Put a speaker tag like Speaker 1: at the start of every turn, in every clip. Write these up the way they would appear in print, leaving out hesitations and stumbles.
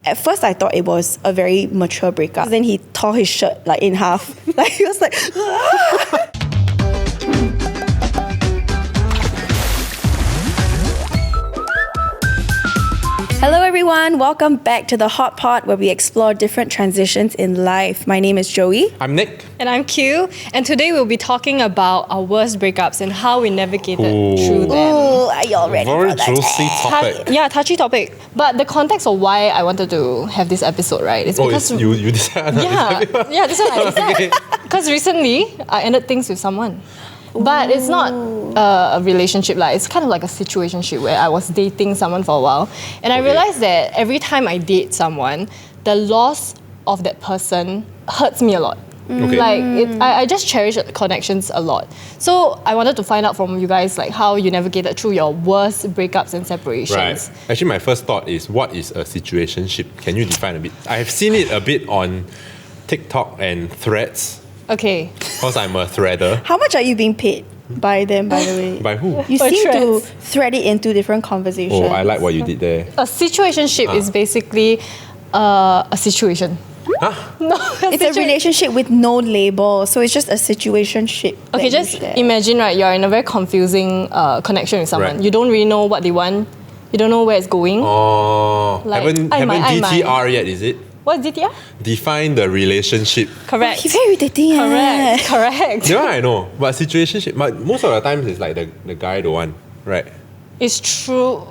Speaker 1: At first, I thought it was a very mature breakup. Then he tore his shirt like in half. Like he was like, "Ah!" Hello everyone, welcome back to the Hot Pot where we explore different transitions in life. My name is Joie.
Speaker 2: I'm Nick.
Speaker 3: And I'm Q. And today we'll be talking about our worst breakups and how we navigated through them.
Speaker 1: Ooh, are you all ready
Speaker 2: Very
Speaker 1: for that?
Speaker 2: juicy topic.
Speaker 3: Touchy topic. But the context of why I wanted to have this episode, right? Is because
Speaker 2: you decided on this episode?
Speaker 3: this one I decided. Because recently I ended things with someone. But it's not a relationship, it's kind of like a situationship where I was dating someone for a while. And I realized that every time I date someone, the loss of that person hurts me a lot.
Speaker 2: Okay.
Speaker 3: I just cherish connections a lot. So I wanted to find out from you guys how you navigated through your worst breakups and separations.
Speaker 2: Right. Actually, my first thought is, what is a situationship? Can you define a bit? I have seen it a bit on TikTok and Threads.
Speaker 3: Okay.
Speaker 2: Because I'm a threader.
Speaker 1: How much are you being paid by them, by the way?
Speaker 2: By who?
Speaker 1: You
Speaker 3: By
Speaker 1: seem to
Speaker 3: Threads.
Speaker 1: thread it into different conversations.
Speaker 2: Oh, I like what you did there.
Speaker 3: A situationship is basically a situation.
Speaker 2: Huh?
Speaker 3: No,
Speaker 1: It's a relationship with no label, so it's just a situationship.
Speaker 3: Okay, just imagine, right, you're in a very confusing connection with someone.
Speaker 2: Right.
Speaker 3: You don't really know what they want. You don't know where it's going.
Speaker 2: Oh, haven't
Speaker 3: I might.
Speaker 2: DTR yet, is it?
Speaker 3: What is DTR?
Speaker 2: Define the relationship.
Speaker 3: Correct.
Speaker 1: He's very irritating.
Speaker 3: Correct.
Speaker 2: Yeah, I know. But situationship, but most of the times it's like the guy the one, right?
Speaker 3: It's true.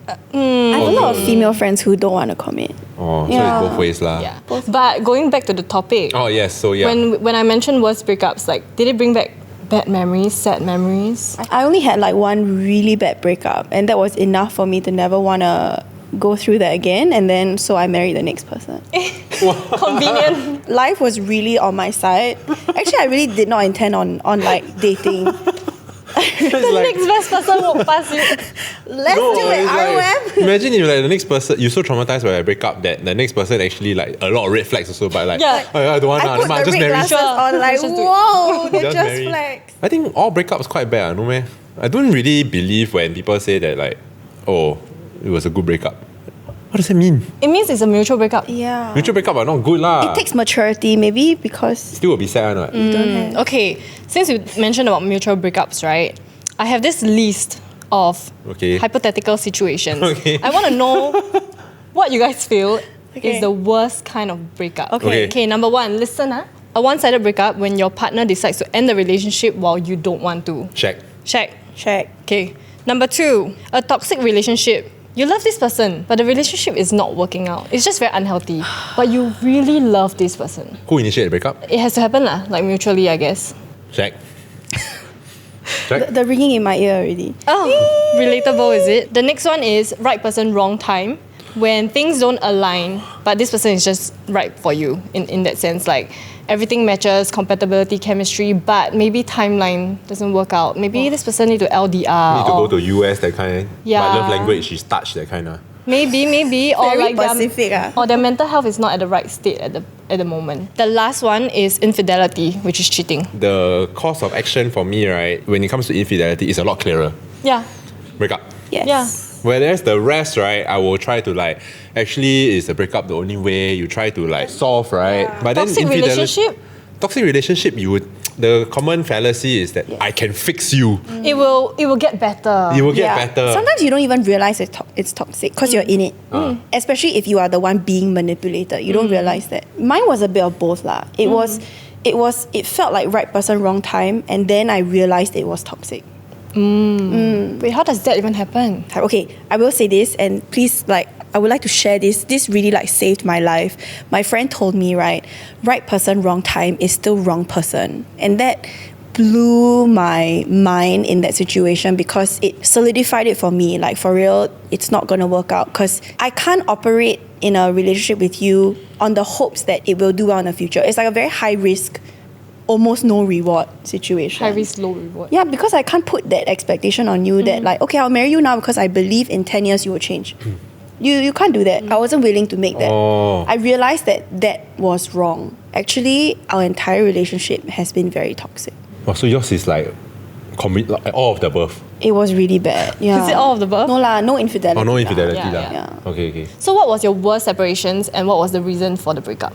Speaker 1: I have a lot of female friends who don't want to commit.
Speaker 2: Oh, so
Speaker 1: Yeah.
Speaker 2: it's both ways lah.
Speaker 3: Yeah. But going back to the topic,
Speaker 2: Oh yes, so yeah.
Speaker 3: when I mentioned worst breakups, did it bring back bad memories, sad memories?
Speaker 1: I only had one really bad breakup, and that was enough for me to never want to go through that again. And then so I married the next person.
Speaker 3: Convenient.
Speaker 1: Life was really on my side. Actually, I really did not intend on dating.
Speaker 3: The next best person walk past you.
Speaker 1: Let's do it, ROM.
Speaker 2: Imagine if the next person, you're so traumatized by a breakup that the next person actually a lot of red flags also, but
Speaker 3: Yeah.
Speaker 2: I don't want
Speaker 1: I put
Speaker 2: to
Speaker 1: the
Speaker 2: just
Speaker 1: red
Speaker 2: marry.
Speaker 1: glasses
Speaker 3: Sure.
Speaker 1: on
Speaker 3: Just do it.
Speaker 1: whoa, they're
Speaker 2: Just
Speaker 1: just
Speaker 2: marry.
Speaker 1: flags.
Speaker 2: I think all breakups quite bad, no man. I don't really believe when people say that oh, it was a good breakup. What does that mean?
Speaker 3: It means it's a mutual breakup.
Speaker 1: Yeah.
Speaker 2: Mutual breakup are not good lah.
Speaker 1: It takes maturity, maybe because
Speaker 2: Still will be sad, right?
Speaker 1: you don't have.
Speaker 3: Okay, since you mentioned about mutual breakups, right? I have this list of hypothetical situations.
Speaker 2: Okay.
Speaker 3: I want to know what you guys feel
Speaker 1: Okay.
Speaker 3: is the worst kind of breakup.
Speaker 1: Okay.
Speaker 3: Okay, number one, listen. A one-sided breakup when your partner decides to end the relationship while you don't want to.
Speaker 2: Check.
Speaker 3: Check.
Speaker 1: Check.
Speaker 3: Okay. Number two, a toxic relationship. You love this person, but the relationship is not working out. It's just very unhealthy. But you really love this person.
Speaker 2: Who initiated the breakup?
Speaker 3: It has to happen, mutually, I guess.
Speaker 2: Check. Check.
Speaker 1: The ringing in my ear already.
Speaker 3: Oh, relatable, is it? The next one is right person, wrong time. When things don't align, but this person is just right for you in that sense. Everything matches, compatibility, chemistry, but maybe timeline doesn't work out. Maybe this person need to LDR.
Speaker 2: Need to go to US, that kind.
Speaker 3: Yeah.
Speaker 2: My love language is touch, that kind of.
Speaker 3: Maybe, or
Speaker 1: Very Pacific.
Speaker 3: or their mental health is not at the right state at the moment. The last one is infidelity, which is cheating.
Speaker 2: The course of action for me, right, when it comes to infidelity, is a lot clearer.
Speaker 3: Yeah.
Speaker 2: Breakup.
Speaker 1: Yes.
Speaker 3: Yeah.
Speaker 2: Whereas the rest, right, I will try to actually is the breakup the only way? You try to solve, right?
Speaker 1: Yeah.
Speaker 2: But then
Speaker 3: Toxic relationship?
Speaker 2: Toxic relationship, the common fallacy is that I can fix you.
Speaker 3: It will get better.
Speaker 2: You will get better.
Speaker 1: Sometimes you don't even realize it's toxic because you're in it. Especially if you are the one being manipulated. You don't realize that. Mine was a bit of both lah. It felt like right person, wrong time, and then I realized it was toxic.
Speaker 3: Wait, how does that even happen?
Speaker 1: Okay, I will say this, and please, I would like to share this. This really saved my life. My friend told me, right person, wrong time is still wrong person. And that blew my mind in that situation because it solidified it for me. For real, it's not going to work out because I can't operate in a relationship with you on the hopes that it will do well in the future. It's a very high risk, almost no reward situation.
Speaker 3: High risk, low reward.
Speaker 1: Yeah, because I can't put that expectation on you that okay, I'll marry you now because I believe in 10 years you will change. You can't do that. I wasn't willing to make that.
Speaker 2: Oh.
Speaker 1: I realized that was wrong. Actually, our entire relationship has been very toxic.
Speaker 2: Oh, so yours is all of the above.
Speaker 1: It was really bad. Yeah.
Speaker 3: Is it all of the above?
Speaker 1: No lah, no infidelity.
Speaker 2: Oh, no
Speaker 1: lah.
Speaker 2: infidelity
Speaker 3: Yeah,
Speaker 2: lah.
Speaker 1: yeah.
Speaker 2: Okay.
Speaker 3: So what was your worst separations and what was the reason for the breakup?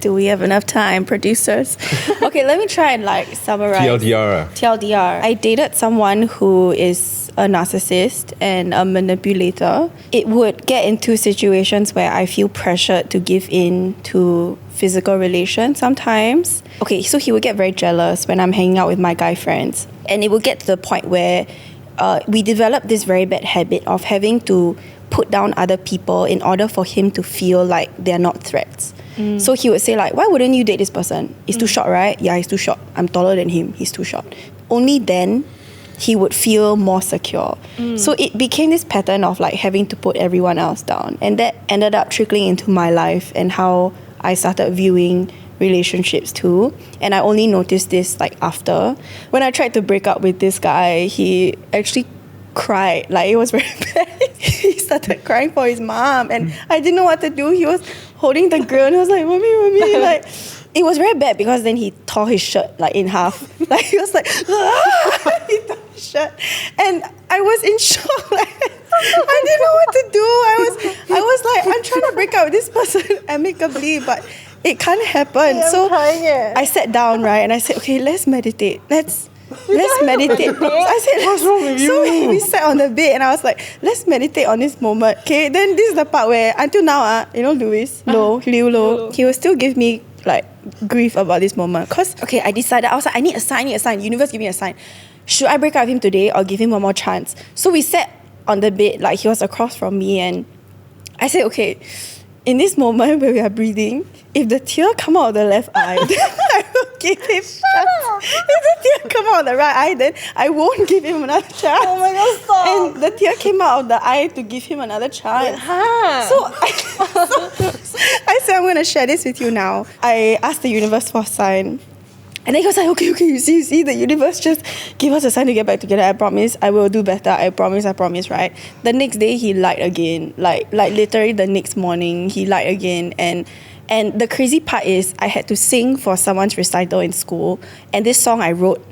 Speaker 1: Do we have enough time, producers? Okay, let me try and like summarize.
Speaker 2: TLDR.
Speaker 1: TLDR. I dated someone who is a narcissist and a manipulator. It would get into situations where I feel pressured to give in to physical relations sometimes. Okay, so he would get very jealous when I'm hanging out with my guy friends. And it would get to the point where we developed this very bad habit of having to put down other people in order for him to feel like they're not threats. So he would say like, why wouldn't you date this person? He's too short, right? Yeah, he's too short. I'm taller than him. He's too short. Only then he would feel more secure. So it became this pattern of like having to put everyone else down. And that ended up trickling into my life and how I started viewing relationships too. And I only noticed this like after. When I tried to break up with this guy, he actually cried. Like, it was very bad. He started crying for his mom and I didn't know what to do. He was holding the grill and he was like, mommy. Like, it was very bad because then he tore his shirt like in half. Like, he was like, ah! He tore his shirt. And I was in shock. Like, I didn't know what to do. I was like, I'm trying to break up with this person amicably, but it can't happen. So I sat down, right, and I said, okay, let's meditate. Let's meditate. I said, what's wrong with you? So we sat on the bed and I was like, let's meditate on this moment. Okay, then this is the part where until now, Louis, Liu, he will still give me like grief about this moment. Cause okay, I decided, I was like, I need a sign. Universe, give me a sign. Should I break up with him today or give him one more chance? So we sat on the bed, like he was across from me, and I said, okay, in this moment where we are breathing, if the tear come out of the left eye, then I will give him chance. If the tear come out of the right eye, then I won't give him another chance.
Speaker 3: Oh my God, stop.
Speaker 1: And the tear came out of the eye to give him another chance. So I said, I'm going to share this with you now. I asked the universe for a sign. And then he was like, okay, you see, the universe just give us a sign to get back together. I promise I will do better. I promise, right? The next day, he lied again. Like literally the next morning, he lied again. And the crazy part is I had to sing for someone's recital in school. And this song I wrote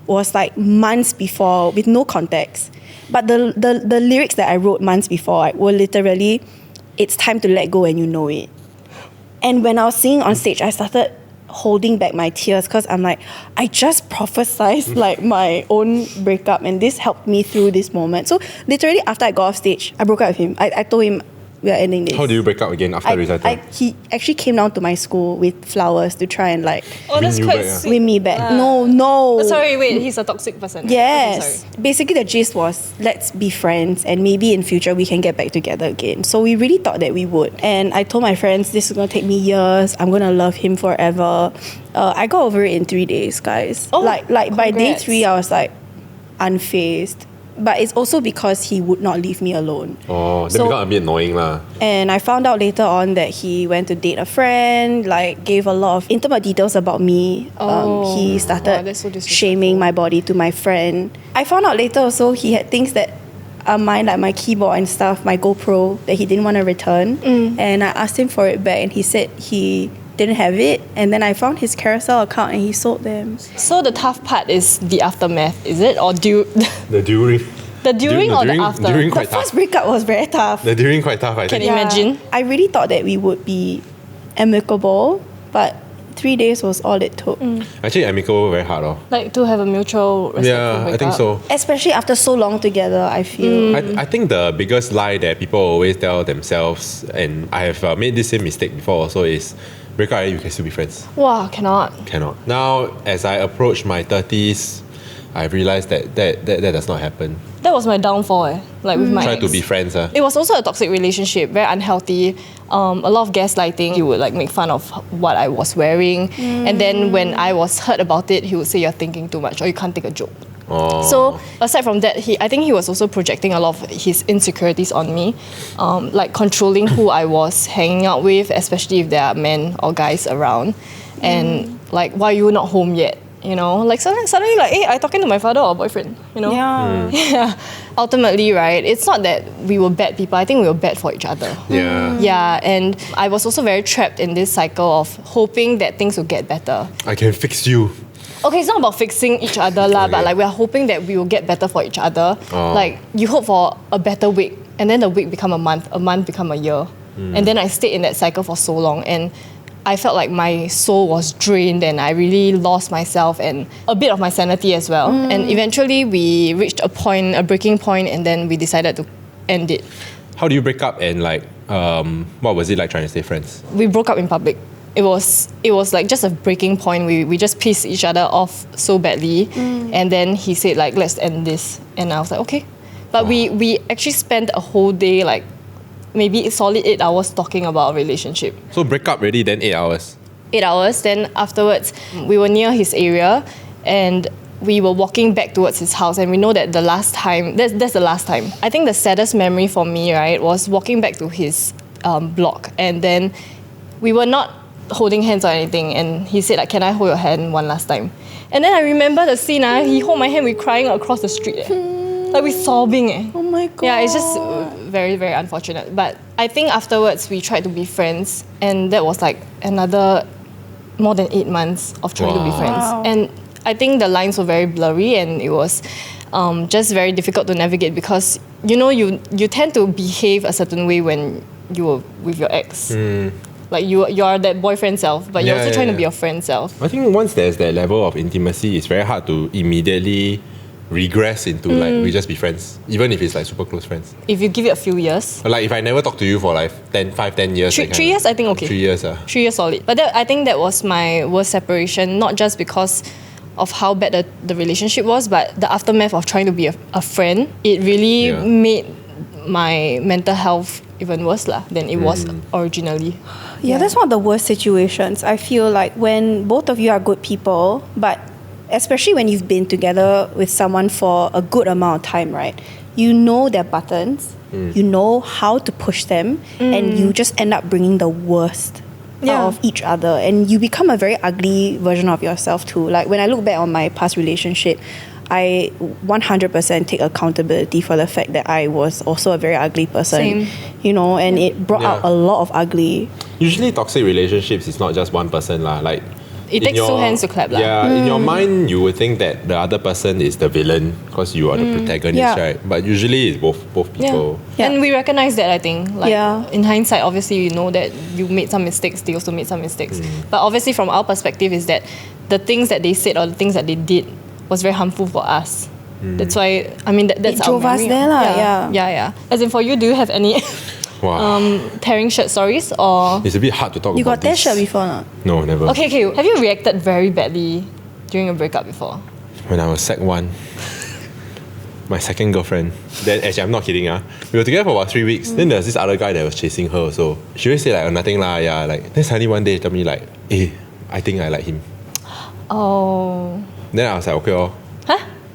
Speaker 1: was like months before with no context. But the lyrics that I wrote months before were literally, it's time to let go and you know it. And when I was singing on stage, I started holding back my tears because I'm like, I just prophesized like my own breakup and this helped me through this moment. So literally after I got off stage, I broke up with him. I told him we are ending this.
Speaker 2: How do you break up again after the recital?
Speaker 1: He actually came down to my school with flowers to try and like
Speaker 3: that's
Speaker 2: you
Speaker 3: quite
Speaker 2: back,
Speaker 3: sweet.
Speaker 1: win me back. No.
Speaker 3: Oh, sorry, wait, he's a toxic person.
Speaker 1: Yes.
Speaker 3: Okay, sorry.
Speaker 1: Basically, the gist was, let's be friends and maybe in future we can get back together again. So we really thought that we would. And I told my friends, this is going to take me years. I'm going to love him forever. I got over it in 3 days, guys.
Speaker 3: Oh,
Speaker 1: like by day
Speaker 3: congrats.
Speaker 1: 3, I was like unfazed. But it's also because he would not leave me alone.
Speaker 2: Oh, that
Speaker 1: So-
Speaker 2: become a bit annoying lah.
Speaker 1: And I found out later on that he went to date a friend, like gave a lot of intimate details about me. He
Speaker 3: wow,
Speaker 1: started
Speaker 3: that's so disrespectful.
Speaker 1: shaming my body to my friend. I found out later also he had things that are mine, like my keyboard and stuff, my GoPro, that he didn't want to return. And I asked him for it back and he said he didn't have it. And then I found his Carousel account and he sold them.
Speaker 3: So the tough part is the aftermath, is it? Or
Speaker 2: The during.
Speaker 3: the during or the after?
Speaker 2: During
Speaker 1: The
Speaker 2: quite
Speaker 1: first
Speaker 2: tough.
Speaker 1: breakup was very tough.
Speaker 2: The during quite tough, I
Speaker 3: Can
Speaker 2: think.
Speaker 3: you imagine?
Speaker 1: I really thought that we would be amicable, but 3 days was all it took.
Speaker 2: Actually, amicable very hard.
Speaker 3: Like to have a mutual respectful
Speaker 2: Yeah, I think
Speaker 3: breakup.
Speaker 2: so.
Speaker 1: Especially after so long together, I feel.
Speaker 2: I think the biggest lie that people always tell themselves, and I have made this same mistake before also, is break up and you can still be friends.
Speaker 3: Wow, cannot.
Speaker 2: Cannot. Now, as I approach my 30s, I've realized that does not happen.
Speaker 3: That was my downfall, like with my
Speaker 2: Try
Speaker 3: ex.
Speaker 2: to be friends.
Speaker 3: It was also a toxic relationship, very unhealthy. A lot of gaslighting. He would like make fun of what I was wearing, and then when I was hurt about it, he would say you're thinking too much or you can't take a joke.
Speaker 2: Oh.
Speaker 3: So aside from that, I think he was also projecting a lot of his insecurities on me, like controlling who I was hanging out with, especially if there are men or guys around, and like, why are you not home yet? You know, like suddenly like, hey, I talking to my father or boyfriend, you know?
Speaker 1: Yeah.
Speaker 3: Yeah. Ultimately, right, it's not that we were bad people. I think we were bad for each other.
Speaker 2: Yeah.
Speaker 3: Yeah, and I was also very trapped in this cycle of hoping that things would get better.
Speaker 2: I can fix you.
Speaker 3: Okay, it's not about fixing each other lah, but like we're hoping that we will get better for each other. Like you hope for a better week, and then the week become a month become a year. And then I stayed in that cycle for so long, and I felt like my soul was drained and I really lost myself and a bit of my sanity as well. And eventually we reached a breaking point, and then we decided to end it.
Speaker 2: How do you break up, and like what was it like trying to stay friends?
Speaker 3: We broke up in public. It was like just a breaking point. We just pissed each other off so badly. And then he said like, let's end this. And I was like, okay. But we actually spent a whole day, like maybe a solid 8 hours talking about our relationship.
Speaker 2: So break up already, then 8 hours?
Speaker 3: 8 hours. Then afterwards, we were near his area and we were walking back towards his house, and we know that the last time, that's the last time. I think the saddest memory for me, right, was walking back to his block, and then we were not holding hands or anything, and he said like, can I hold your hand one last time? And then I remember the scene, he hold my hand, we crying across the street. Like we sobbing.
Speaker 1: Oh my God.
Speaker 3: Yeah, it's just very, very unfortunate. But I think afterwards we tried to be friends, and that was like another more than 8 months of trying to be friends. And I think the lines were very blurry, and it was just very difficult to navigate because you tend to behave a certain way when you were with your ex. Like you are that boyfriend self, but you're also trying to be your friend self.
Speaker 2: I think once there's that level of intimacy, it's very hard to immediately regress into like we just be friends, even if it's like super close friends.
Speaker 3: If you give it a few years.
Speaker 2: Like if I never talk to you for like 10 years.
Speaker 3: 3 years, I think okay.
Speaker 2: 3 years.
Speaker 3: 3 years solid. But I think that was my worst separation, not just because of how bad the relationship was, but the aftermath of trying to be a friend. It really made my mental health even worse than it was originally.
Speaker 1: Yeah, that's one of the worst situations. I feel like when both of you are good people, but especially when you've been together with someone for a good amount of time, right? You know their buttons, you know how to push them, and you just end up bringing the worst out of each other, and you become a very ugly version of yourself too. Like when I look back on my past relationship, I 100% take accountability for the fact that I was also a very ugly person. Same. And it brought out a lot of ugly.
Speaker 2: Usually toxic relationships is not just one person like
Speaker 3: it takes two hands to clap.
Speaker 2: Yeah, in your mind you would think that the other person is the villain because you are the protagonist, right? But usually it's both people.
Speaker 3: Yeah. And we recognize that, I think. In hindsight, obviously you know that you made some mistakes, they also made some mistakes. But obviously from our perspective is that the things that they said or the things that they did was very harmful for us. That's why, that's
Speaker 1: it drove
Speaker 3: our
Speaker 1: us
Speaker 3: memory.
Speaker 1: there
Speaker 3: Yeah. As in for you, do you have any tearing shirt stories or?
Speaker 2: It's a bit hard to talk about.
Speaker 1: You got tear shirt before not?
Speaker 2: No, never.
Speaker 3: Okay. Have you reacted very badly during a breakup before?
Speaker 2: When I was Sec 1, my second girlfriend, then actually I'm not kidding, we were together for about 3 weeks. Then there was this other guy that was chasing her, so she always say like, oh, nothing lah, then suddenly one day she told me like, I think I like him.
Speaker 3: Oh.
Speaker 2: Then I was like, okay,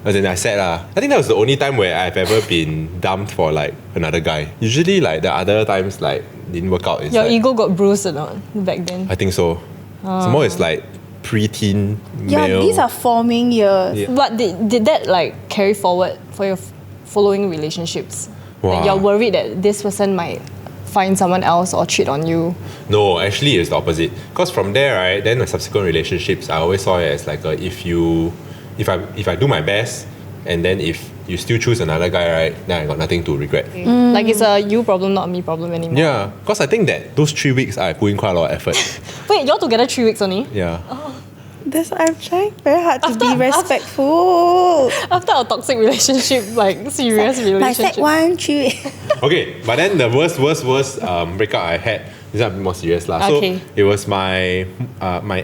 Speaker 2: As in I said I think that was the only time where I've ever been dumped for like another guy. Usually like the other times like didn't work out.
Speaker 3: Your ego got bruised or not back then?
Speaker 2: I think so. Some more it's like preteen male.
Speaker 1: Yeah, these are forming years.
Speaker 2: Yeah.
Speaker 3: But did that like carry forward for your following relationships?
Speaker 2: Wow.
Speaker 3: Like you're worried that this person might find someone else or cheat on you?
Speaker 2: No, actually it's the opposite. Because from there, right, then the subsequent relationships, I always saw it as like if I do my best, and then if you still choose another guy, right, then I got nothing to regret.
Speaker 3: Like it's a you problem, not a me problem anymore.
Speaker 2: Yeah, because I think that those 3 weeks I put in quite a lot of effort.
Speaker 3: Wait, you're together 3 weeks only?
Speaker 2: Yeah.
Speaker 1: I'm trying very hard to be respectful.
Speaker 3: After a toxic relationship, like serious relationship.
Speaker 1: My Sec 1, 3.
Speaker 2: Okay, but then the worst breakup I had, this is a bit more serious lah.
Speaker 3: Okay.
Speaker 2: So it was my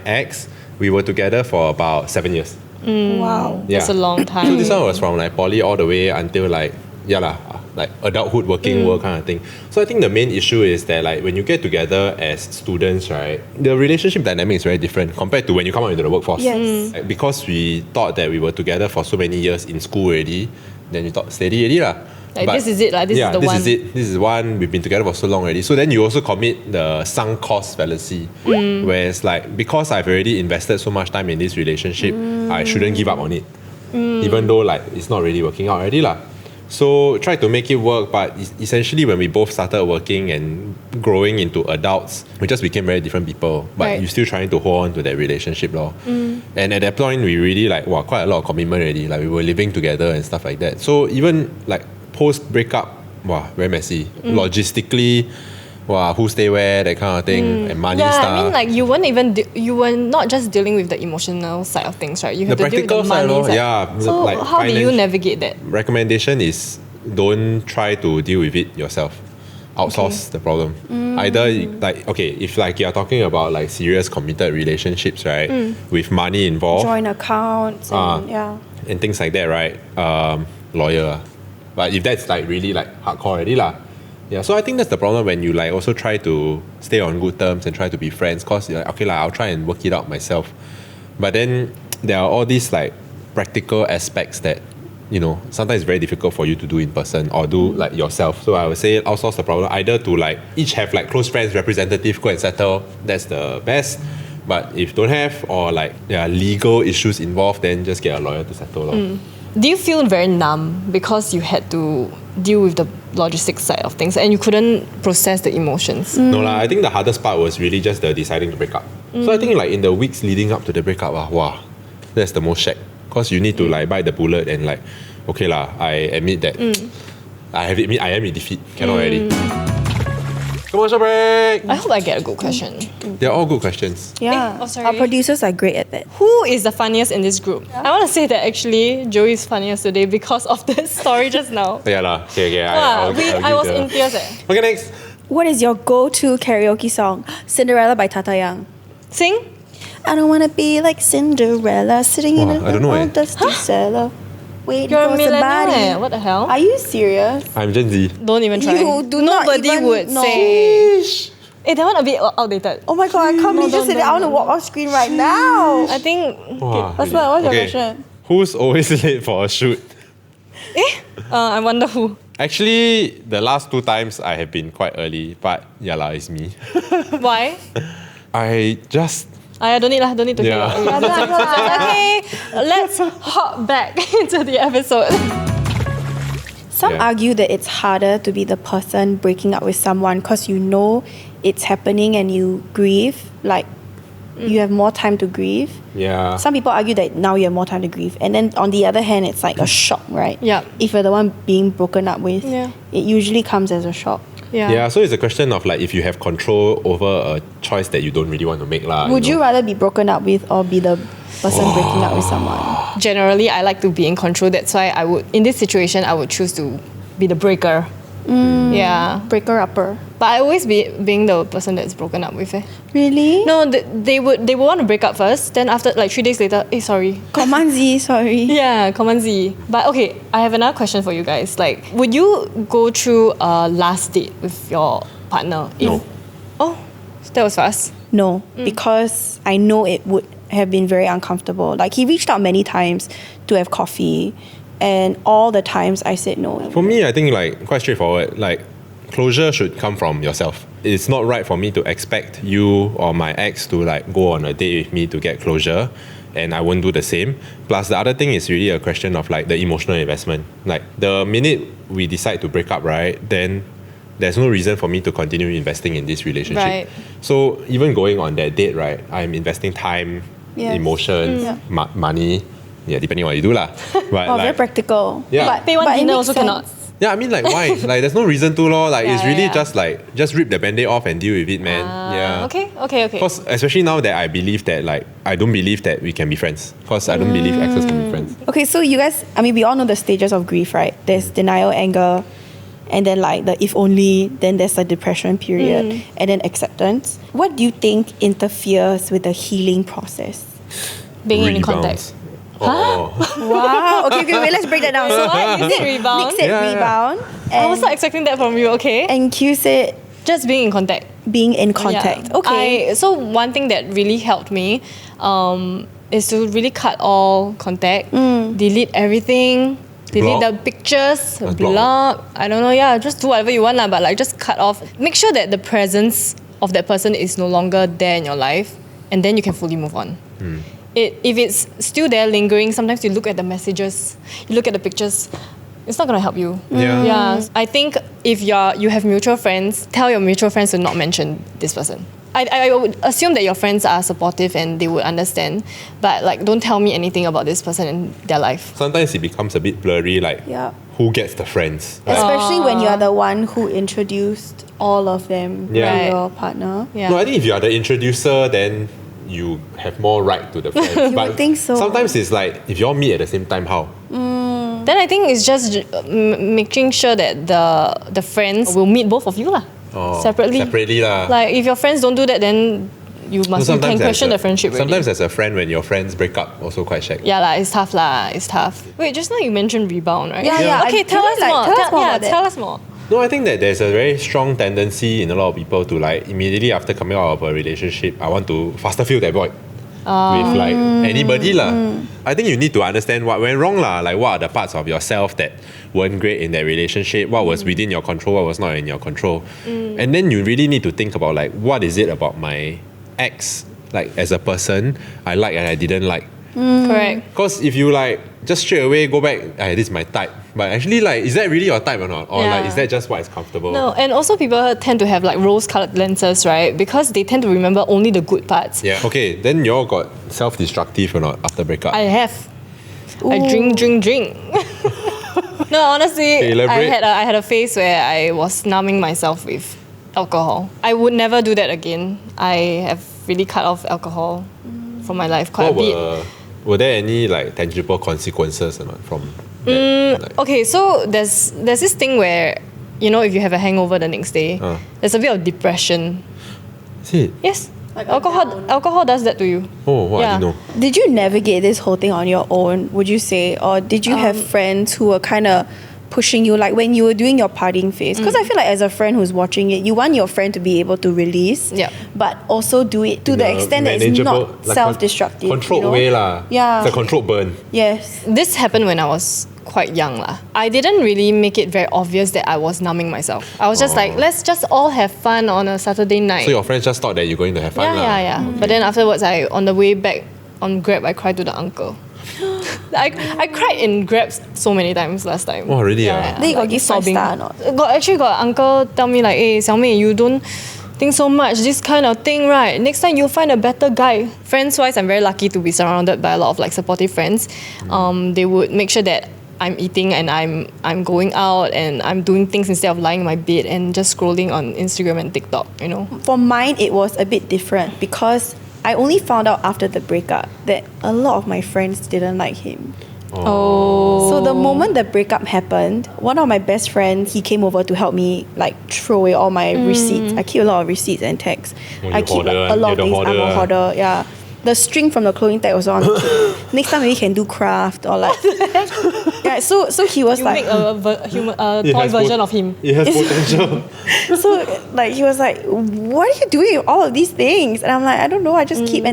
Speaker 2: ex. We were together for about 7 years.
Speaker 1: Wow.
Speaker 2: Yeah.
Speaker 3: That's a long time.
Speaker 2: So this one was from like poly all the way until like adulthood, working world kind of thing. So I think the main issue is that like when you get together as students, right, the relationship dynamic is very different compared to when you come out into the workforce.
Speaker 1: Yes.
Speaker 2: Like, because we thought that we were together for so many years in school already, then you thought steady already lah.
Speaker 3: Like this is it, this is the one.
Speaker 2: This is one. We've been together for so long already. So then you also commit the sunk cost fallacy, where it's like, because I've already invested so much time in this relationship, I shouldn't give up on it, even though like it's not really working out already lah. So try to make it work, but essentially when we both started working and growing into adults, we just became very different people. But
Speaker 3: Right.
Speaker 2: you're still trying to hold on to that relationship, lor. And at that point, we really like quite a lot of commitment already. Like we were living together and stuff like that. So even like post breakup, very messy. Logistically, who stay where, that kind of thing, and money
Speaker 3: Yeah,
Speaker 2: stuff.
Speaker 3: I mean, like you weren't even you were not just dealing with the emotional side of things, right? You
Speaker 2: the
Speaker 3: have to deal with the
Speaker 2: practical side,
Speaker 3: money side.
Speaker 2: yeah.
Speaker 3: So
Speaker 2: like
Speaker 3: how do you navigate that?
Speaker 2: recommendation is don't try to deal with it yourself. Outsource the problem. Either like if like you're talking about like serious committed relationships, right, with money involved,
Speaker 1: Joint accounts and
Speaker 2: and things like that, right? Lawyer. But if that's like really like hardcore already lah. Yeah, so I think that's the problem when you like also try to stay on good terms and try to be friends, cause you're like, okay lah, I'll try and work it out myself. But then there are all these like practical aspects that, you know, sometimes it's very difficult for you to do in person or do like yourself. So I would say outsource the problem, either to like each have like close friends, representative, go and settle. That's the best. But if don't have, or like legal issues involved, then just get a lawyer to settle. Lor.
Speaker 3: Do you feel very numb because you had to deal with the logistics side of things and you couldn't process the emotions?
Speaker 2: No lah, I think the hardest part was really just the deciding to break up. So I think like in the weeks leading up to the breakup, that's the most shack. Cause you need to like bite the bullet and like, okay lah, I admit that I am in defeat. Cannot already. Commercial break!
Speaker 3: I hope I get a good question.
Speaker 2: They're all good questions.
Speaker 1: Yeah.
Speaker 3: sorry.
Speaker 1: Our producers are great at that.
Speaker 3: Who is the funniest in this group? I want to say that actually Joie is funniest today because of the story just now.
Speaker 2: Yeah lah. Okay.
Speaker 3: Wow, I was in tears.
Speaker 2: Okay, next.
Speaker 1: What is your go-to karaoke song? Cinderella by Tata Young.
Speaker 3: Sing?
Speaker 1: I don't wanna be like Cinderella sitting in
Speaker 2: I don't know,
Speaker 1: old dusty cellar. Waiting
Speaker 3: You're a
Speaker 1: for
Speaker 3: millennial.
Speaker 1: somebody.
Speaker 3: What the hell?
Speaker 1: Are you serious?
Speaker 2: I'm Gen Z.
Speaker 3: Don't even try.
Speaker 1: You do not
Speaker 3: Nobody
Speaker 1: even
Speaker 3: would
Speaker 1: know.
Speaker 3: say. Hey, that one a bit outdated.
Speaker 1: Oh my god, I can't believe you just said that. I want to walk off screen right now.
Speaker 3: I think.
Speaker 1: What's your question?
Speaker 2: Who's always late for a shoot?
Speaker 3: I wonder who.
Speaker 2: Actually, the last 2 times I have been quite early, but it's me.
Speaker 3: Why?
Speaker 2: I just
Speaker 3: I don't need to hear.
Speaker 2: Yeah.
Speaker 3: Okay, let's hop back into the episode.
Speaker 1: Some
Speaker 2: Yeah.
Speaker 1: argue that it's harder to be the person breaking up with someone because you know it's happening and you grieve. Like, you have more time to grieve.
Speaker 2: Yeah.
Speaker 1: Some people argue that now you have more time to grieve. And then on the other hand, it's like a shock, right?
Speaker 3: Yeah.
Speaker 1: If you're the one being broken up with,
Speaker 3: Yeah.
Speaker 1: it usually comes as a shock.
Speaker 2: Yeah, so it's a question of like if you have control over a choice that you don't really want to make lah.
Speaker 1: Would you rather be broken up with or be the person breaking up with someone?
Speaker 3: Generally, I like to be in control. That's why in this situation, I would choose to be the breaker. Yeah.
Speaker 1: Breaker upper.
Speaker 3: But I always being the person that's broken up with.
Speaker 1: Really?
Speaker 3: No, they would want to break up first. Then after like 3 days later, sorry.
Speaker 1: Command Z, sorry.
Speaker 3: Yeah, Command Z. But okay, I have another question for you guys. Like, would you go through a last date with your partner?
Speaker 2: No.
Speaker 3: Oh, that was fast.
Speaker 1: No, because I know it would have been very uncomfortable. Like, he reached out many times to have coffee, and all the times I said no.
Speaker 2: For me, I think like quite straightforward. Like closure should come from yourself. It's not right for me to expect you or my ex to like go on a date with me to get closure, and I won't do the same. Plus, the other thing is really a question of like the emotional investment. Like the minute we decide to break up, right, then there's no reason for me to continue investing in this relationship.
Speaker 3: Right.
Speaker 2: So even going on that date, right, I'm investing time,
Speaker 1: Yes.
Speaker 2: emotions, money. Yeah, depending on what you do lah. But
Speaker 1: Oh,
Speaker 2: like,
Speaker 1: very practical.
Speaker 2: Yeah.
Speaker 3: Pay one
Speaker 1: but it
Speaker 3: dinner
Speaker 1: makes
Speaker 3: also cannot.
Speaker 1: sense.
Speaker 2: yeah, I mean like why? Like there's no reason to lor. Like it's
Speaker 3: Yeah,
Speaker 2: really
Speaker 3: yeah.
Speaker 2: just rip the band-aid off and deal with it, man. Yeah.
Speaker 3: Okay.
Speaker 2: Because especially now that I believe that like I don't believe that we can be friends. Because I don't believe exes can be friends.
Speaker 1: Okay, so you guys, I mean, we all know the stages of grief, right? There's denial, anger, and then like the if only, then there's the depression period, and then acceptance. What do you think interferes with the healing process?
Speaker 3: Being in
Speaker 2: Rebounds.
Speaker 3: contact.
Speaker 2: Oh.
Speaker 1: Wow. Okay, wait, let's break that down.
Speaker 3: So what? You said rebound?
Speaker 1: Nick said
Speaker 2: Yeah.
Speaker 1: rebound.
Speaker 3: I was
Speaker 1: And,
Speaker 3: not expecting that from you, okay?
Speaker 1: and Q said
Speaker 3: Just being in contact.
Speaker 1: being in contact.
Speaker 3: Yeah.
Speaker 1: Okay.
Speaker 3: So one thing that really helped me is to really cut all contact, delete everything, delete
Speaker 2: Block.
Speaker 3: the pictures,
Speaker 2: Block.
Speaker 3: block. I don't know, just do whatever you want, but like just cut off. Make sure that the presence of that person is no longer there in your life, and then you can fully move on. If it's still there lingering, sometimes you look at the messages, you look at the pictures, it's not gonna help you.
Speaker 2: Yeah.
Speaker 3: I think if you have mutual friends, tell your mutual friends to not mention this person. I would assume that your friends are supportive and they would understand, but like don't tell me anything about this person in their life.
Speaker 2: Sometimes it becomes a bit blurry, like
Speaker 1: Yeah.
Speaker 2: who gets the friends. Right?
Speaker 1: Especially when you're the one who introduced all of them
Speaker 2: Yeah.
Speaker 1: to
Speaker 3: Right.
Speaker 1: your partner.
Speaker 3: Yeah.
Speaker 2: No, I think if you are the introducer, then you have more right to the friends.
Speaker 1: would think so.
Speaker 2: Sometimes it's like, if you all meet at the same time, how?
Speaker 3: Then I think it's just making sure that the friends will meet both of you lah. Separately.
Speaker 2: Separately lah.
Speaker 3: Like if your friends don't do that, then you can
Speaker 2: Sometimes
Speaker 3: question the friendship already.
Speaker 2: Sometimes as a friend, when your friends break up, also quite shag.
Speaker 3: Yeah lah, it's tough lah. It's tough. Wait, just now you mentioned rebound, right?
Speaker 1: Yeah, yeah.
Speaker 3: Okay, tell us more.
Speaker 1: Tell us more about that.
Speaker 3: Tell us more.
Speaker 2: No, I think that there's a very strong tendency in a lot of people to like immediately after coming out of a relationship, I want to faster fill that void with like anybody lah. I think you need to understand what went wrong lah. Like what are the parts of yourself that weren't great in that relationship? What was within your control? What was not in your control? And then you really need to think about like what is it about my ex, like as a person, I like and I didn't like.
Speaker 3: Correct.
Speaker 2: Because if you like just straight away go back, this is my type. But actually, like, is that really your type or not? Or
Speaker 3: Yeah.
Speaker 2: like, is that just what is comfortable?
Speaker 3: No, and also people tend to have like rose-colored lenses, right? Because they tend to remember only the good parts.
Speaker 2: Yeah. Okay, then you all got self-destructive or not after breakup?
Speaker 3: I have. I drink. No, honestly,
Speaker 2: Elaborate.
Speaker 3: I had a phase where I was numbing myself with alcohol. I would never do that again. I have really cut off alcohol from my life quite a bit.
Speaker 2: Were there any like tangible consequences or not from that? Like,
Speaker 3: Okay, so there's this thing where, you know, if you have a hangover the next day, there's a bit of depression.
Speaker 2: is it?
Speaker 3: Yes.
Speaker 1: Like a
Speaker 3: Alcohol does that to you.
Speaker 2: Oh, what?
Speaker 3: Yeah.
Speaker 2: I didn't know.
Speaker 1: Did you navigate this whole thing on your own, would you say? Or did you have friends who were kind of pushing you, like when you were doing your partying phase? Because I feel like as a friend who's watching it, you want your friend to be able to release,
Speaker 3: Yeah.
Speaker 1: but also do it to the extent that it's
Speaker 2: Manageable,
Speaker 1: not
Speaker 2: like
Speaker 1: self-destructive.
Speaker 2: Controlled
Speaker 1: you know?
Speaker 2: way lah.
Speaker 1: Yeah.
Speaker 2: It's a controlled burn.
Speaker 1: Yes.
Speaker 3: This happened when I was quite young lah. I didn't really make it very obvious that I was numbing myself. I was just like, let's just all have fun on a Saturday night.
Speaker 2: So your friends just thought that you're going to have fun lah.
Speaker 3: Yeah. But then afterwards, on the way back on Grab, I cried to the uncle. I cried in Grab so many times last time.
Speaker 2: Oh, really?
Speaker 1: Then you got give 5-star or not?
Speaker 3: Got uncle tell me like, hey, Xiaomei, you don't think so much this kind of thing, right? Next time you'll find a better guy. Friends-wise, I'm very lucky to be surrounded by a lot of like supportive friends. They would make sure that I'm eating and I'm going out and I'm doing things instead of lying in my bed and just scrolling on Instagram and TikTok, you know?
Speaker 1: For mine, it was a bit different because I only found out after the breakup that a lot of my friends didn't like him. So the moment the breakup happened, one of my best friends, he came over to help me like throw away all my receipts. I keep a lot of receipts and tags.
Speaker 2: Oh,
Speaker 1: I
Speaker 2: you
Speaker 1: keep
Speaker 2: hoarder,
Speaker 1: a lot of
Speaker 2: you're the
Speaker 1: things. I'm a
Speaker 2: hoarder.
Speaker 1: hoarder, yeah. The string from the clothing tag was on. Next time maybe can do craft or like yeah. So he was
Speaker 3: You
Speaker 1: like
Speaker 3: make a toy version of him.
Speaker 2: It has potential.
Speaker 1: so like he was like, what are you doing with all of these things? And I'm like, I don't know, I just keep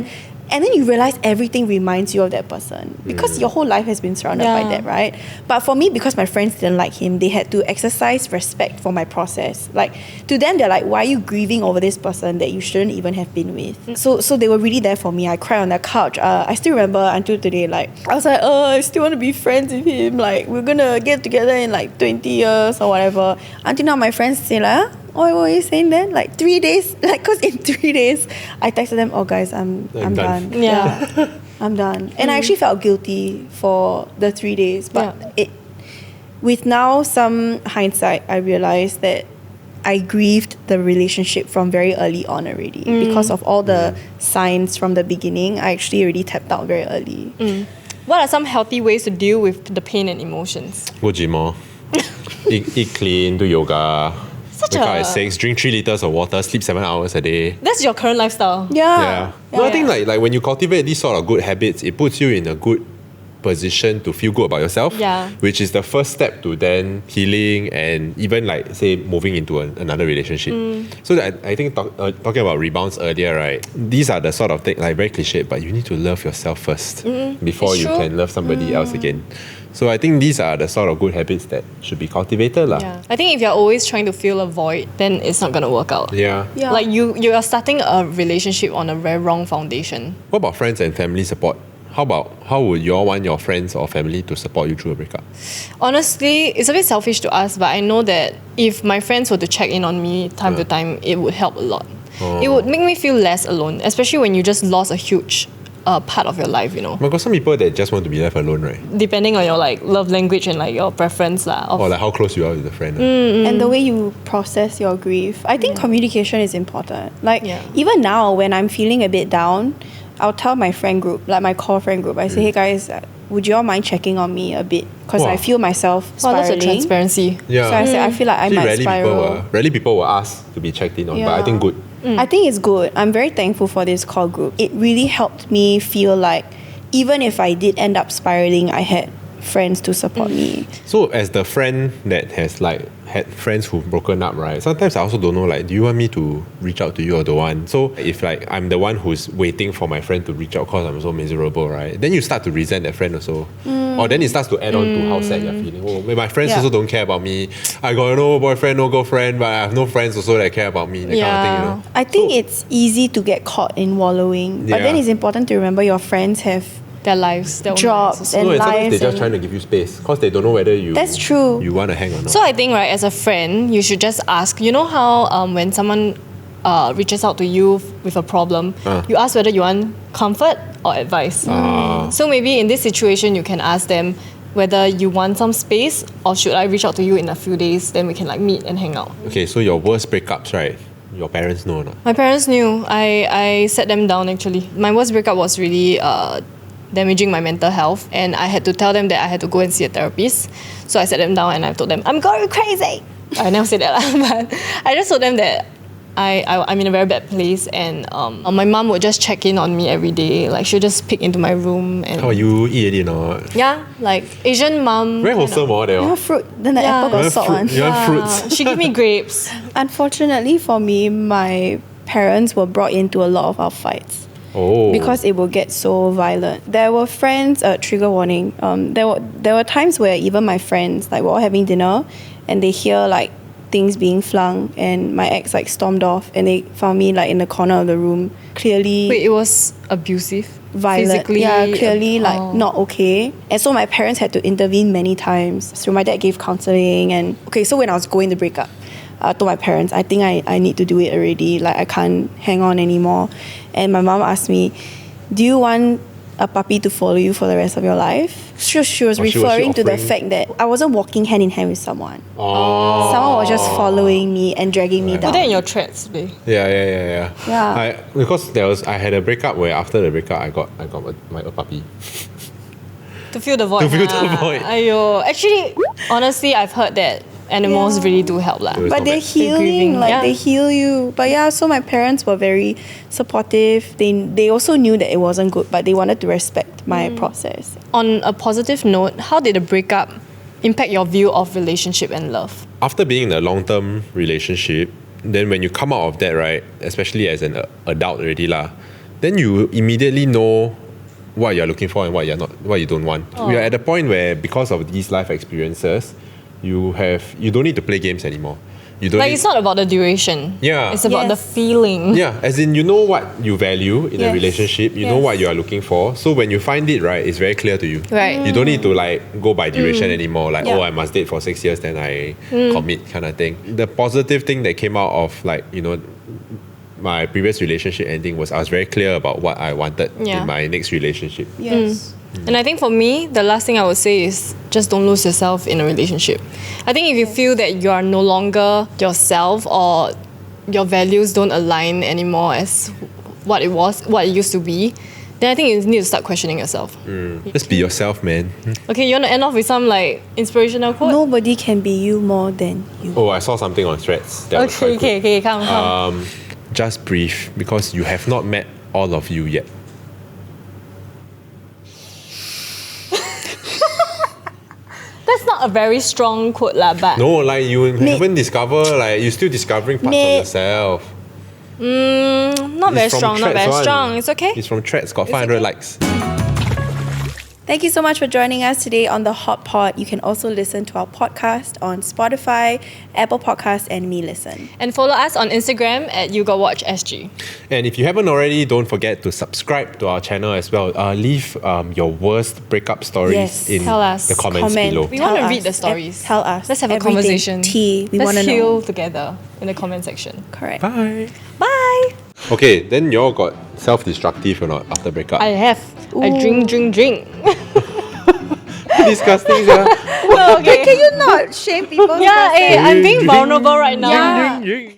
Speaker 1: and then you realize everything reminds you of that person because your whole life has been surrounded by
Speaker 3: Yeah.
Speaker 1: that, right? But for me, because my friends didn't like him, they had to exercise respect for my process. Like to them, they're like, why are you grieving over this person that you shouldn't even have been with? So they were really there for me. I cried on their couch. I still remember until today, like I was like, I still want to be friends with him. Like we're gonna get together in like 20 years or whatever. Until now, my friends say like, oh, what were you saying then? Like 3 days? Like, because in 3 days, I texted them, oh guys, I'm done.
Speaker 3: Yeah.
Speaker 1: I'm done. And I actually felt guilty for the 3 days. But with now some hindsight, I realized that I grieved the relationship from very early on already. Because of all the signs from the beginning, I actually already tapped out very early.
Speaker 3: What are some healthy ways to deal with the pain and emotions?
Speaker 2: Go gym more. eat clean, do yoga. Wake up at 6, drink 3 liters of water, sleep 7 hours a day.
Speaker 3: That's your current lifestyle.
Speaker 1: Yeah.
Speaker 2: No, I think like when you cultivate these sort of good habits, it puts you in a good position to feel good about yourself.
Speaker 3: Yeah.
Speaker 2: Which is the first step to then healing and even like say moving into another relationship. So that I think talking about rebounds earlier, right? These are the sort of things like very cliche, but you need to love yourself first before
Speaker 3: It's
Speaker 2: you
Speaker 3: true.
Speaker 2: can love somebody else again. So I think these are the sort of good habits that should be cultivated lah.
Speaker 3: Yeah. I think if you're always trying to fill a void, then it's not gonna work out.
Speaker 2: Yeah.
Speaker 1: Yeah.
Speaker 3: Like you are starting a relationship on a very wrong foundation.
Speaker 2: What about friends and family support? how would you all want your friends or family to support you through a breakup?
Speaker 3: Honestly, it's a bit selfish to ask, but I know that if my friends were to check in on me time to time, it would help a lot. It would make me feel less alone, especially when you just lost a huge part of your life, you know.
Speaker 2: But got some people that just want to be left alone, right?
Speaker 3: Depending on your like love language and like your preference lah.
Speaker 2: Or like how close you are with a friend.
Speaker 1: And the way you process your grief. I think communication is important. Like even now when I'm feeling a bit down, I'll tell my friend group, like my core friend group, I say, hey guys, would you all mind checking on me a bit? Because I feel myself spiraling.
Speaker 3: That's a transparency.
Speaker 2: Yeah.
Speaker 1: So I said, I feel like I might spiral.
Speaker 2: Rarely people will ask to be checked in on, but I think good.
Speaker 1: I think it's good. I'm very thankful for this core group. It really helped me feel like even if I did end up spiraling, I had friends to support me.
Speaker 2: So as the friend that has like had friends who've broken up, right? Sometimes I also don't know, like, do you want me to reach out to you or don't want? So if like I'm the one who's waiting for my friend to reach out because I'm so miserable, right? Then you start to resent that friend also. Or then it starts to add on to how sad you're feeling. Oh, my friends also don't care about me. I got no boyfriend, no girlfriend, but I have no friends also that care about me. That kind of thing, you know?
Speaker 1: I think it's easy to get caught in wallowing. But then it's important to remember your friends have
Speaker 3: their lives, their
Speaker 1: jobs and
Speaker 2: and
Speaker 1: lives.
Speaker 2: They're just trying to give you space because they don't know whether you
Speaker 1: That's true.
Speaker 2: You want to hang or not.
Speaker 3: So I think, right, as a friend, you should just ask. You know how when someone reaches out to you with a problem, you ask whether you want comfort or advice. So maybe in this situation, you can ask them whether you want some space or should I reach out to you in a few days, then we can like meet and hang out.
Speaker 2: Okay, so your worst breakups, right? Your parents know or not?
Speaker 3: My parents knew. I set them down actually. My worst breakup was really damaging my mental health, and I had to tell them that I had to go and see a therapist. So I sat them down and I told them, I'm going crazy. I never said that, but I just told them that I'm in a very bad place, and my mom would just check in on me every day. Like she'll just peek into my room and
Speaker 2: how you eat it, not?
Speaker 3: Yeah, like Asian mom.
Speaker 2: Very wholesome, they
Speaker 1: You
Speaker 2: all.
Speaker 1: want fruit? Then the apple got salt on.
Speaker 2: You want fruits?
Speaker 3: She gave me grapes.
Speaker 1: Unfortunately for me, my parents were brought into a lot of our fights. Because it will get so violent. There were friends, trigger warning. There were times where even my friends, like we're all having dinner, and they hear like things being flung, and my ex like stormed off, and they found me like in the corner of the room, clearly.
Speaker 3: Wait, it was abusive,
Speaker 1: violent,
Speaker 3: physically.
Speaker 1: yeah, clearly like not okay. And so my parents had to intervene many times. So my dad gave counselling, and so when I was going to break up, I told my parents, I think I need to do it already. Like I can't hang on anymore. And my mom asked me, do you want a puppy to follow you for the rest of your life? She was referring to the fact that I wasn't walking hand in hand with someone. Someone was just following me and dragging me down.
Speaker 3: Put that in your threads today.
Speaker 2: Yeah. Because I had a breakup where after the breakup I got a puppy.
Speaker 3: To fill the void.
Speaker 2: To fill the void.
Speaker 3: Aiyo. Actually, honestly, I've heard that animals really do help lah.
Speaker 1: But they're healing, they heal you. But so my parents were very supportive. They also knew that it wasn't good, but they wanted to respect my process.
Speaker 3: On a positive note, how did the breakup impact your view of relationship and love?
Speaker 2: After being in a long-term relationship, then when you come out of that, right, especially as an adult already lah, then you immediately know what you're looking for and what you don't want. We are at a point where because of these life experiences, you don't need to play games anymore.
Speaker 3: It's not about the duration.
Speaker 2: Yeah.
Speaker 3: It's about the feeling.
Speaker 2: Yeah, as in you know what you value in a relationship, you know what you are looking for. So when you find it, right, it's very clear to you.
Speaker 3: Right.
Speaker 2: You don't need to like go by duration anymore. Like, I must date for 6 years, then I commit kind of thing. The positive thing that came out of like, my previous relationship ending was I was very clear about what I wanted in my next relationship.
Speaker 1: Yes.
Speaker 3: And I think for me, the last thing I would say is just don't lose yourself in a relationship. I think if you feel that you are no longer yourself or your values don't align anymore as what it used to be, then I think you need to start questioning yourself.
Speaker 2: Just be yourself, man.
Speaker 3: Okay, you want to end off with some like inspirational quote?
Speaker 1: Nobody can be you more than you.
Speaker 2: Oh, I saw something on Threads. That was quite good.
Speaker 3: Okay, come.
Speaker 2: Just breathe because you have not met all of you yet.
Speaker 3: That's not a very strong quote lah, but
Speaker 2: No, like you haven't discovered, like you're still discovering parts of yourself.
Speaker 3: not very strong. It's okay.
Speaker 2: It's from Threads, got 500 likes.
Speaker 1: Thank you so much for joining us today on the Hot Pod. You can also listen to our podcast on Spotify, Apple Podcasts, and Me Listen.
Speaker 3: And follow us on Instagram at YouGotWatchSG.
Speaker 2: And if you haven't already, don't forget to subscribe to our channel as well. Leave your worst breakup stories in
Speaker 3: Tell us.
Speaker 2: the comments
Speaker 1: Comment.
Speaker 2: below.
Speaker 3: We want to
Speaker 1: Tell
Speaker 3: read
Speaker 1: us.
Speaker 3: the stories.
Speaker 1: Tell us.
Speaker 3: Let's have a
Speaker 1: everything.
Speaker 3: conversation.
Speaker 1: Tea. We want
Speaker 3: Let's
Speaker 1: to
Speaker 3: heal
Speaker 1: know.
Speaker 3: together in the comment section.
Speaker 1: Correct.
Speaker 2: Bye.
Speaker 1: Bye.
Speaker 2: Okay, then you all got self-destructive or not after breakup?
Speaker 3: I have. I drink.
Speaker 2: Disgusting, yeah.
Speaker 3: No, okay.
Speaker 1: Can you not shame people?
Speaker 3: Yeah, I'm being
Speaker 2: Drink,
Speaker 3: vulnerable right now.
Speaker 1: Yeah.
Speaker 2: Drink.